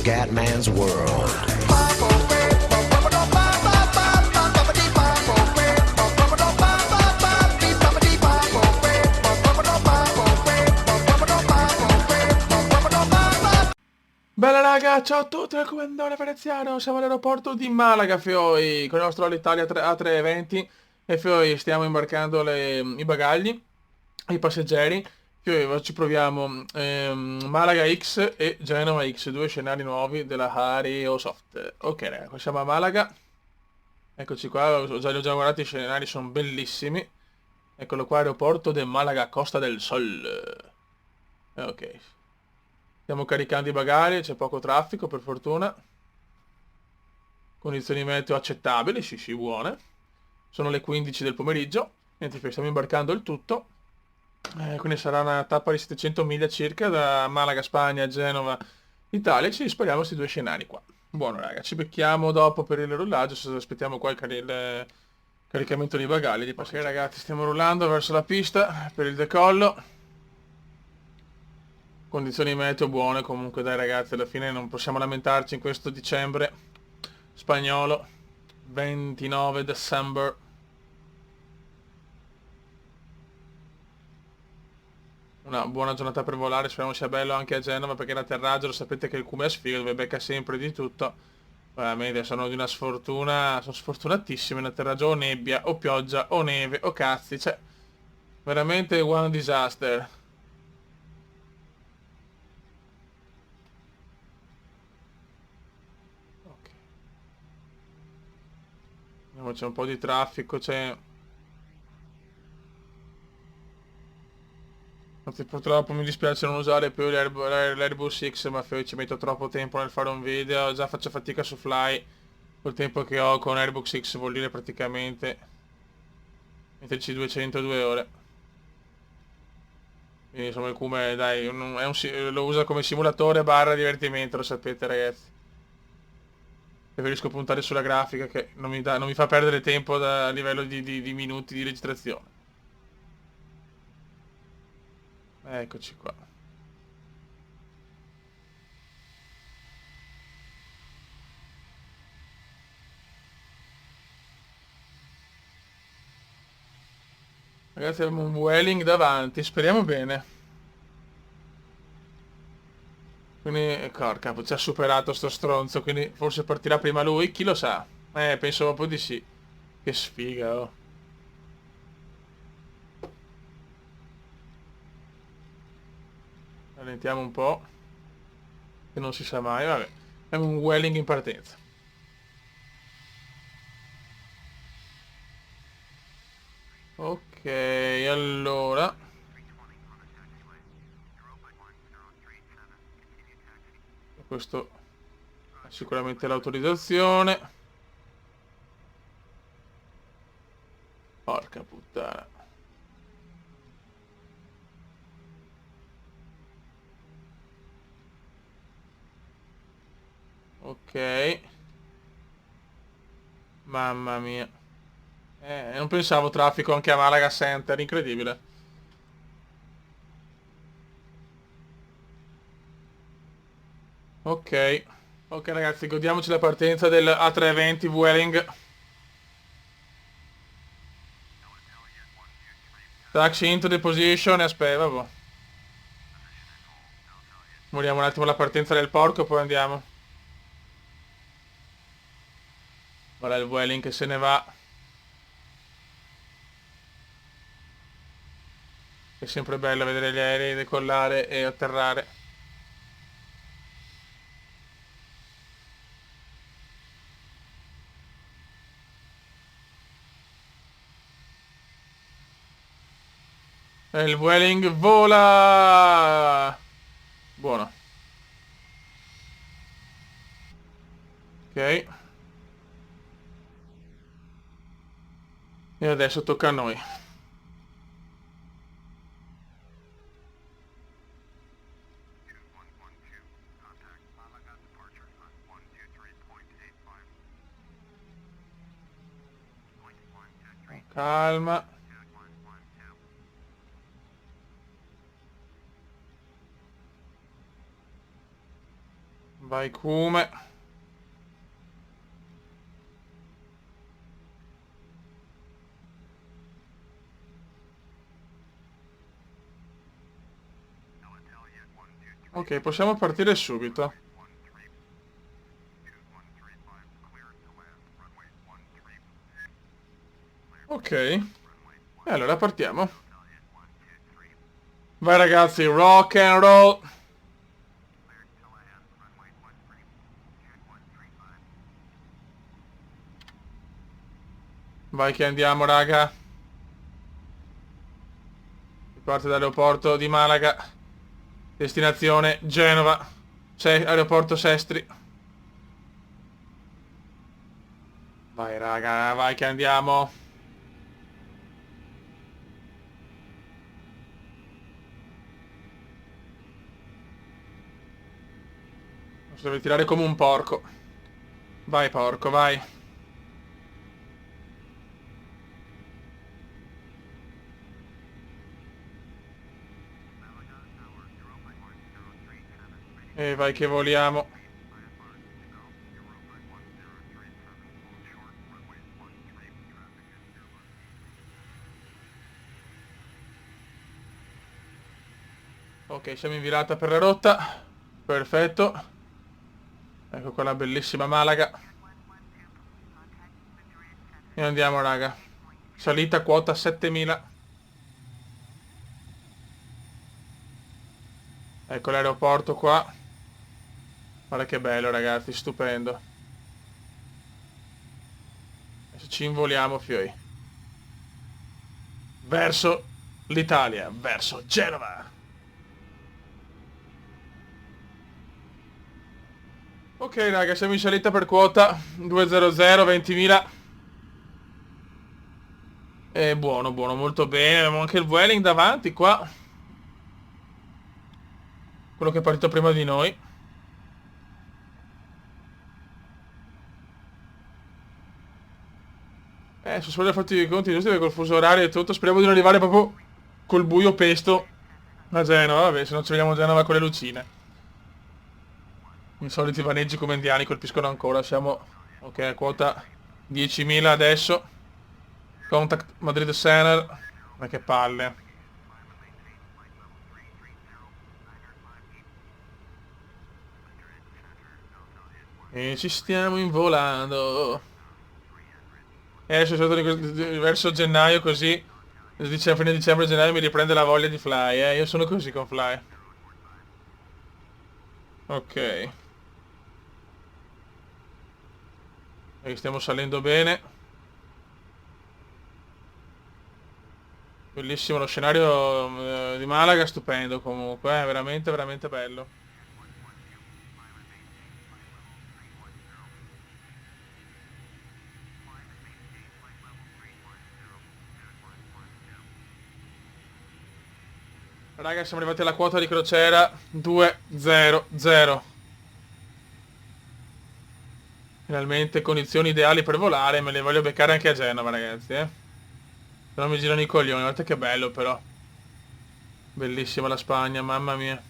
Scatman's World. Bella raga, ciao a tutti, raccomandone veneziano, siamo all'aeroporto di Malaga, Fioi, con il nostro Alitalia A320 e Fioi stiamo imbarcando i bagagli, i passeggeri, Fioi ci proviamo Malaga X e Genova X, due scenari nuovi della Aerosoft. Ok raga, qua siamo a Malaga, eccoci qua, li ho già guardati, i scenari sono bellissimi, eccolo qua, aeroporto di Malaga, Costa del Sol. Ok. Stiamo caricando i bagagli, c'è poco traffico per fortuna. Condizioni meteo accettabili, sì sì, buone. Sono le 15 del pomeriggio. Niente, stiamo imbarcando il tutto. Quindi sarà una tappa di 700 miglia circa da Malaga, Spagna a Genova, Italia. Ci spariamo questi due scenari qua. Buono raga, ci becchiamo dopo per il rollaggio, se aspettiamo qua il caricamento dei bagagli. Di passare ragazzi, stiamo rullando verso la pista per il decollo. Condizioni meteo buone comunque dai ragazzi, alla fine non possiamo lamentarci in questo dicembre spagnolo, 29 December. Una buona giornata per volare, speriamo sia bello anche a Genova perché l'atterraggio lo sapete che il cume è sfiga dove becca sempre di tutto. Veramente sono di una sfortuna, sono sfortunatissimo in atterraggio, o nebbia, o pioggia, o neve, o cazzi, cioè veramente one disaster. Ok, vediamo, c'è un po' di traffico, c'è. Anzi, purtroppo mi dispiace non usare più l'Airbus X, ma ci metto troppo tempo nel fare un video, già faccio fatica su Fly, col tempo che ho con Airbus X vuol dire praticamente metterci 202 ore. Quindi insomma il Cume dai, lo usa come simulatore barra divertimento, lo sapete ragazzi. Preferisco puntare sulla grafica che non mi fa perdere tempo a livello di minuti di registrazione. Eccoci qua. Ragazzi abbiamo un Welling davanti, speriamo bene. Quindi, porca, ci ha superato sto stronzo, quindi forse partirà prima lui, chi lo sa? Penso proprio di sì. Che sfiga, oh. Rallentiamo un po', che non si sa mai, vabbè. È un Welling in partenza. Ok, allora. Questo è sicuramente l'autorizzazione. Porca puttana. Ok. Mamma mia. Non pensavo traffico anche a Malaga Center, incredibile. Ok. Ok ragazzi, godiamoci la partenza del A320 Vueling. Taxi into the position e aspetta, vabbè. Moriamo un attimo la partenza del porco e poi andiamo. Guarda il Vueling che se ne va. È sempre bello vedere gli aerei decollare e atterrare. E il Vueling vola! Buono. Ok. E adesso tocca a noi. Calma. Vai Cume. Ok, possiamo partire subito. Ok. E allora partiamo. Vai ragazzi, rock and roll. Vai che andiamo, raga. Parte dall'aeroporto di Malaga. Destinazione Genova. Aeroporto Sestri. Vai raga, vai che andiamo. Si deve tirare come un porco. Vai porco, vai. E vai che voliamo. Ok, siamo in virata per la rotta. Perfetto. Ecco qua la bellissima Malaga. E andiamo raga. Salita quota 7000. Ecco l'aeroporto qua. Guarda che bello ragazzi, stupendo. Adesso ci involiamo fioi. Verso l'Italia, verso Genova. Ok raga, siamo in salita per quota 200, 20.000. E buono, buono, molto bene. Abbiamo anche il Vueling davanti qua. Quello che è partito prima di noi. Sono solo fatti i conti giusti perché col fuso orario e tutto. Speriamo di non arrivare proprio col buio pesto a Genova. Vabbè, se non ci vediamo a Genova con le lucine. I soliti vaneggi come indiani colpiscono ancora. Siamo, ok, a quota 10.000 adesso. Contact Madrid Center. Ma che palle. E ci stiamo involando. Adesso verso gennaio così. Fine dicembre gennaio mi riprende la voglia di Fly, eh. Io sono così con Fly. Ok. E stiamo salendo bene. Bellissimo lo scenario di Malaga, stupendo comunque, veramente veramente bello. Raga, siamo arrivati alla quota di crociera 200. Finalmente condizioni ideali per volare, me le voglio beccare anche a Genova, ragazzi, eh. Se no mi girano i coglioni, guardate che bello però. Bellissima la Spagna, mamma mia.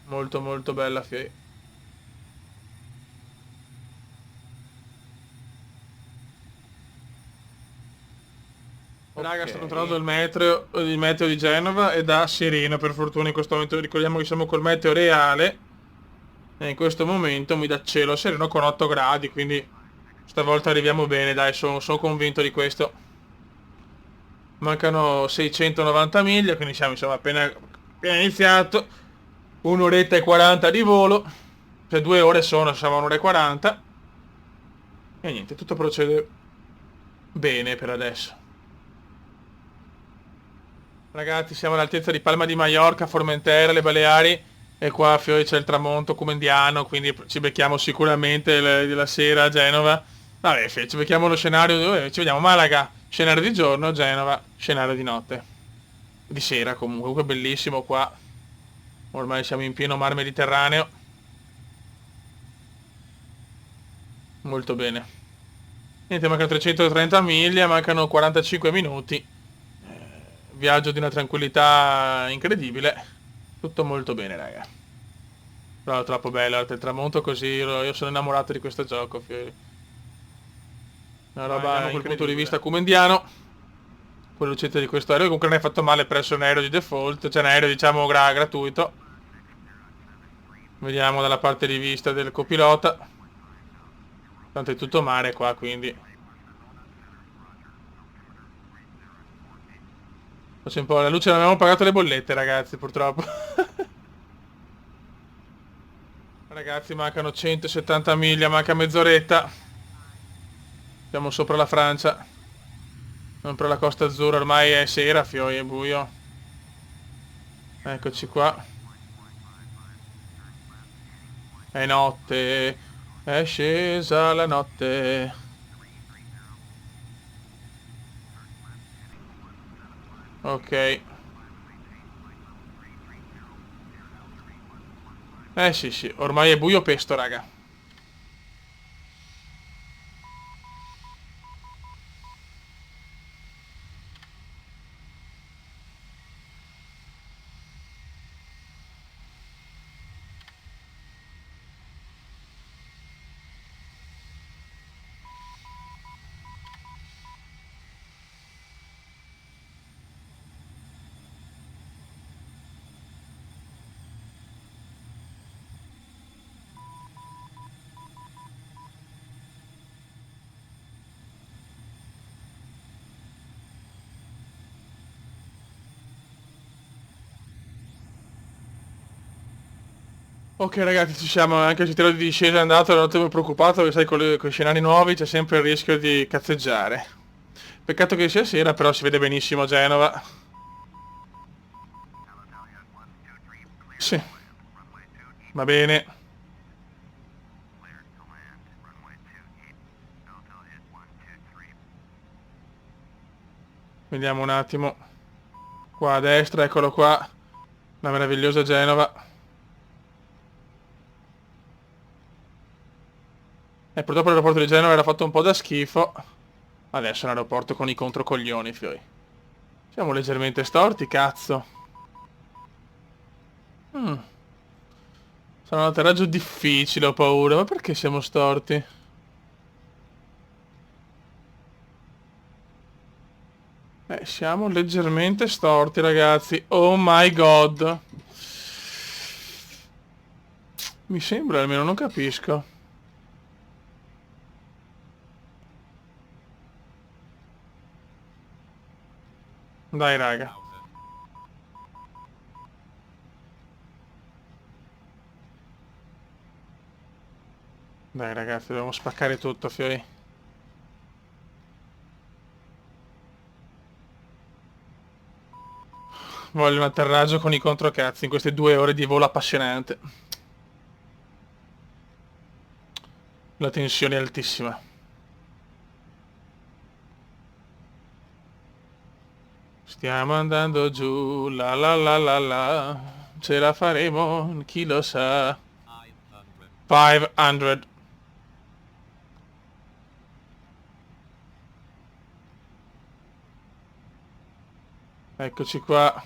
Molto molto bella, fioi. Raga, sto controllando il meteo di Genova e da sereno per fortuna in questo momento. Ricordiamo che siamo col meteo reale. E in questo momento mi dà cielo sereno con 8 gradi, quindi stavolta arriviamo bene, dai, sono convinto di questo. Mancano 690 miglia, quindi siamo insomma appena iniziato. Un'oretta e 40 di volo. Cioè 2 ore siamo a un'ora e 40. E niente, tutto procede bene per adesso. Ragazzi, siamo all'altezza di Palma di Mallorca, Formentera, le Baleari. E qua a Fiori c'è il tramonto comendiano, quindi ci becchiamo sicuramente la sera a Genova. Vabbè, ci becchiamo lo scenario dove ci vediamo Malaga, scenario di giorno, Genova, scenario di notte. Di sera comunque bellissimo qua. Ormai siamo in pieno mar Mediterraneo. Molto bene. Niente, mancano 330 miglia, mancano 45 minuti. Viaggio di una tranquillità incredibile. Tutto molto bene, raga. Però è troppo bello, il tramonto così, io sono innamorato di questo gioco, fiori. Una Vai, roba andiamo col punto di P2. vista comendiano. Con l'uscita di questo aereo, comunque non hai fatto male presso un aereo di default, cioè un aereo diciamo gratuito. Vediamo dalla parte di vista del copilota. Tanto è tutto mare qua, quindi. Faccio un po' la luce, non abbiamo pagato le bollette, ragazzi, purtroppo. Ragazzi, mancano 170 miglia, manca mezz'oretta. Siamo sopra la Francia. Sopra la Costa Azzurra, ormai è sera, fioi, è buio. Eccoci qua. È notte, è scesa la notte. Ok. Sì, sì, ormai è buio pesto, raga. Ok ragazzi, ci siamo, anche il tiro di discesa è andato, non ti preoccupato, perché sai con i scenari nuovi c'è sempre il rischio di cazzeggiare. Peccato che sia sera, però si vede benissimo Genova. Sì, va bene. Vediamo un attimo. Qua a destra, eccolo qua. La meravigliosa Genova. E purtroppo l'aeroporto di Genova era fatto un po' da schifo. Adesso è un aeroporto con i controcoglioni, fioi. Siamo leggermente storti, cazzo. Mm. Sarà un atterraggio difficile, ho paura. Ma perché siamo storti? Siamo leggermente storti, ragazzi. Oh my god. Mi sembra almeno, non capisco. Dai, raga. Dai, ragazzi, dobbiamo spaccare tutto, fioi. Voglio un atterraggio con i controcazzi in queste 2 ore di volo appassionante. La tensione è altissima. Stiamo andando giù, la la la la la. Ce la faremo, chi lo sa. 500. Eccoci qua.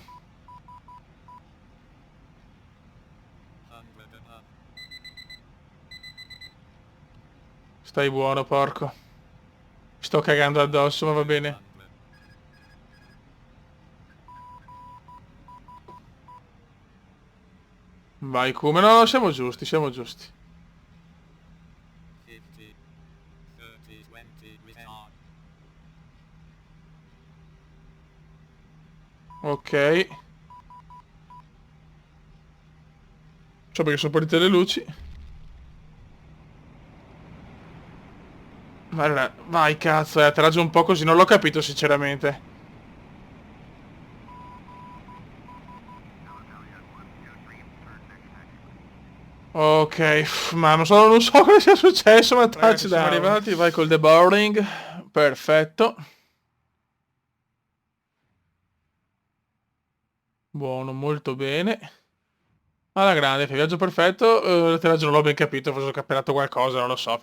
Stai buono, porco. Sto cagando addosso, ma va bene. Vai, come? No, siamo giusti, siamo giusti. Ok. So perché sono partite le luci. Vai, cazzo, atterraggio un po' così, non l'ho capito sinceramente. Ok, ma non so cosa sia successo, ma Ragazzi, siamo touchdown. arrivati, Vai col deboarding. Perfetto. Buono, molto bene. Alla grande, viaggio perfetto. L'atterraggio non l'ho ben capito, forse ho capperato qualcosa, non lo so.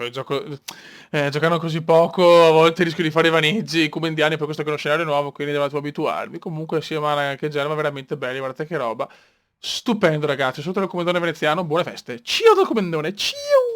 Giocando così poco, a volte rischio di fare i vaneggi come indiani, per questo che è uno scenario nuovo, quindi devo abituarmi. Comunque sia, ma anche Genova veramente belli, guardate che roba. Stupendo ragazzi, sotto il comandone veneziano, buone feste. Cio documendone, cio!